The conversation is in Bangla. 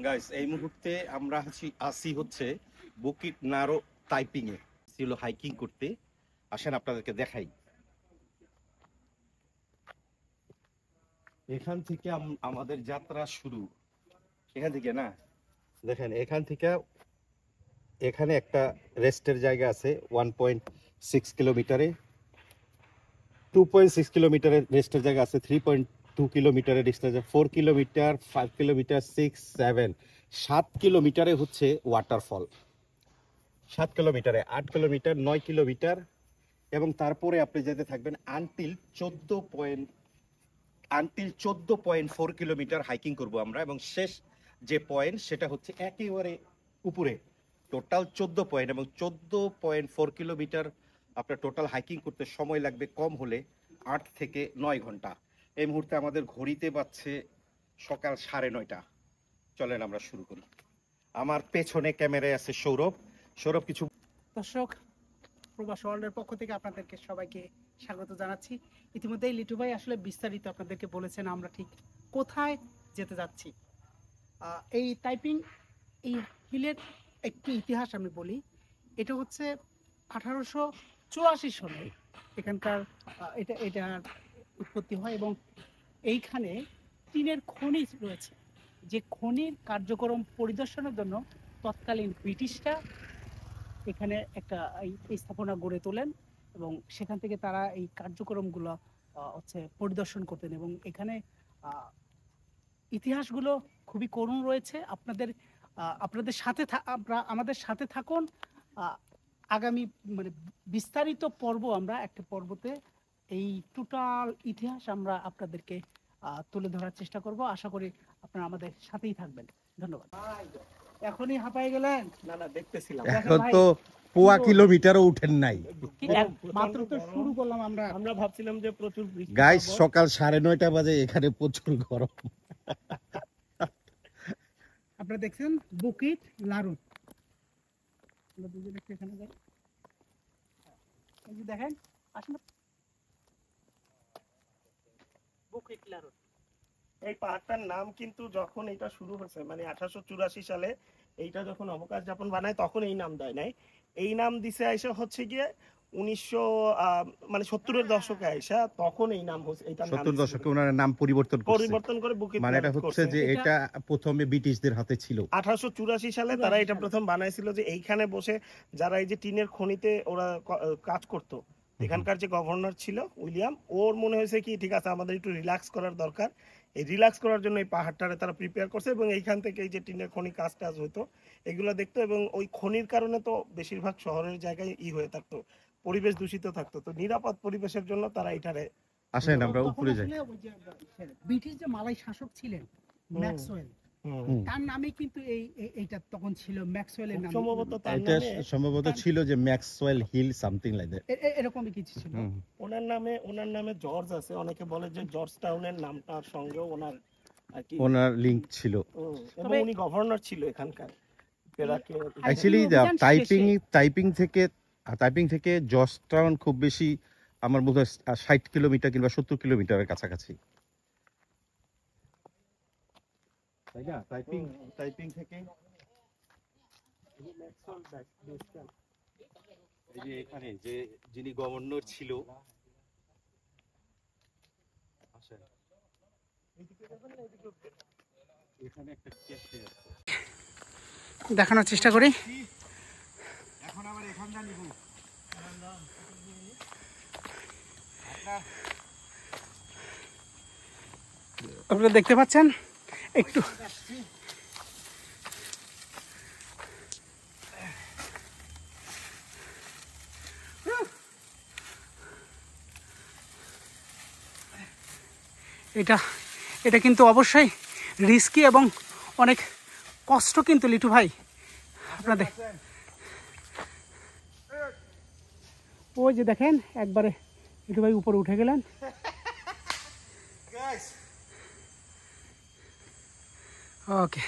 গাইস এই মুহূর্তে আমরা আসি হচ্ছে বুকিট নারো টাইপিং এ ছিল হাইকিং করতে। আসেন আপনাদেরকে দেখাই। এখান থেকে আমাদের যাত্রা শুরু এখান থেকে না। দেখেন এখান থেকে এখানে একটা রেস্টের জায়গা আছে 1.6 কিলোমিটারে, 2.6 কিলোমিটারের রেস্টের জায়গা আছে, 3.2 কিলোমিটারের রেস্টের জায়গা, 4 কিলোমিটার, 5 কিলোমিটার, 6, 7, 7 কিলোমিটারে হচ্ছে ওয়াটারফল। 7 কিলোমিটারে 8 কিলোমিটার, 9 কিলোমিটার, এবং তারপরে আপনি যেতে থাকবেন আনটিল 14.4 কিলোমিটার হাইকিং করব আমরা, এবং শেষ যে পয়েন্ট সেটা হচ্ছে একেবারে উপরে। টোটাল 14 পয়েন্ট, এবং 14.4 কিলোমিটার আপনার টোটাল হাইকিং করতে সময় লাগবে কম হলে 8 থেকে 9 ঘন্টা। এই মুহূর্তে আমাদের ঘড়িতে বাজছে সকাল 9:30। চলেন আমরা শুরু করি। আমার পেছনে ক্যামেরায় আছে সৌরভ। সৌরভ কিছু দর্শক, প্রবাস ওয়ার্ল্ডের পক্ষ থেকে আপনাদেরকে সবাইকে স্বাগত জানাচ্ছি। ইতিমধ্যেই লিটু ভাই আসলে বিস্তারিত আপনাদেরকে বলেছেন আমরা ঠিক কোথায় যেতে যাচ্ছি। এই টাইপিং এই হিলের একটি ইতিহাস আমি বলি। এটা হচ্ছে 1884 সালে এখানকার এটার উৎপত্তি হয়, এবং এইখানে টিনের খনি রয়েছে, যে খনির কার্যক্রম পরিদর্শনের জন্য তৎকালীন ব্রিটিশরা এখানে একটা এই স্থাপনা গড়ে তোলেন, এবং সেখান থেকে তারা এই কার্যক্রমগুলো হচ্ছে পরিদর্শন করতেন। এবং এখানে ইতিহাসগুলো খুবই করুণ রয়েছে। আপনাদের সাথে আমাদের সাথে থাকুন। আগামী মানে বিস্তারিত পর্ব, আমরা একটা পর্বতে এই টোটাল ইতিহাস আমরা আপনাদেরকে তুলে ধরার চেষ্টা করব। আশা করি আপনারা আমাদের সাথেই থাকবেন। ধন্যবাদ। এখনই হাঁপাই গেলেন? না না, দেখতেছিলাম। এখন তো পোয়া কিলোমিটারও উঠেন নাই। মাত্র তো শুরু করলাম। আমরা ভাবছিলাম যে প্রচুর গাইস সকাল 9:30 বাজে, এখানে প্রচুর গরম। আপনারা দেখছেন বুকিট লারুট। আমরা দুজনে একটু এখানে যাই। এই যে দেখেন, আসলে বুকিট লারুট এই পাহাড়টার নাম কিন্তু যখন এটা শুরু হয়েছে মানে 1884 সালে এইটা যখন অবকাশ যাপন বানায় তখন এই নাম দেয় নাই। এই নাম দিছে আইসা হচ্ছে গিয়ে 1900 মানে 70-এর দশকে আইসা তখন এই নাম হচ্ছে, এইটার নাম 70 দশকে ওনার নাম পরিবর্তন করে বুকিট মানে এটা হচ্ছে যে এটা প্রথমে ব্রিটিশদের হাতে ছিল। 1884 সালে তারা এটা প্রথম বানাইছিল, যে এইখানে বসে যারা এই যে টিনের খনিতে ওরা কাজ করত, এখানকার যে গভর্নর ছিল উইলিয়াম, ওর মনে হয়েছে কি ঠিক আছে আমাদের একটু রিল্যাক্স করার দরকার। এই রিল্যাক্স করার জন্য এই পাহাড়টারে তারা প্রিপেয়ার করছে, এবং এইখান থেকে এই যে টিনের খনি কাজ টাজ হতো এগুলো দেখতো। এবং ওই খনির কারণে তো বেশিরভাগ শহরের জায়গায় হয়ে থাকতো, পরিবেশ দূষিত থাকতো, তো নিরাপদ পরিবেশের জন্য তারা এটারে। আসেন আমরা উপরে যাই। ব্রিটিশ যে মালাই শাসক ছিলেন ম্যাক্সওয়েল, তার নামে কিন্তু এইটা তখন ছিল ম্যাক্সওয়েলের নামে। সম্ভবত ছিল যে Maxwell Hill something like that, এরকমই কিছু ছিল। ওনার নামে জর্জ আছে, অনেকে বলে যে জর্জ টাউনের নামটার সঙ্গে ওনার লিংক ছিল, এবং উনি গভর্নর ছিল এখানকার। অ্যাকচুয়ালি টাইপিং থেকে জর্জ টাউন খুব বেশি আমার বোধ হয় 60 কিলোমিটার কিংবা 70 কিলোমিটারের কাছাকাছি, তাই না? টাইপিং থেকে এই যে এখানে যে যিনি গভর্নর ছিল, এখানে একটা দেখানোর চেষ্টা করি। এখন আবার এখান থেকে নিব। আপনারা দেখতে পাচ্ছেন একটু এটা কিন্তু অবশ্যই রিস্কি এবং অনেক কষ্ট কিন্তু লিটু ভাই। আপনাদের ওই যে দেখেন একবারে লিটু ভাই উপরে উঠে গেলেন। ওকে।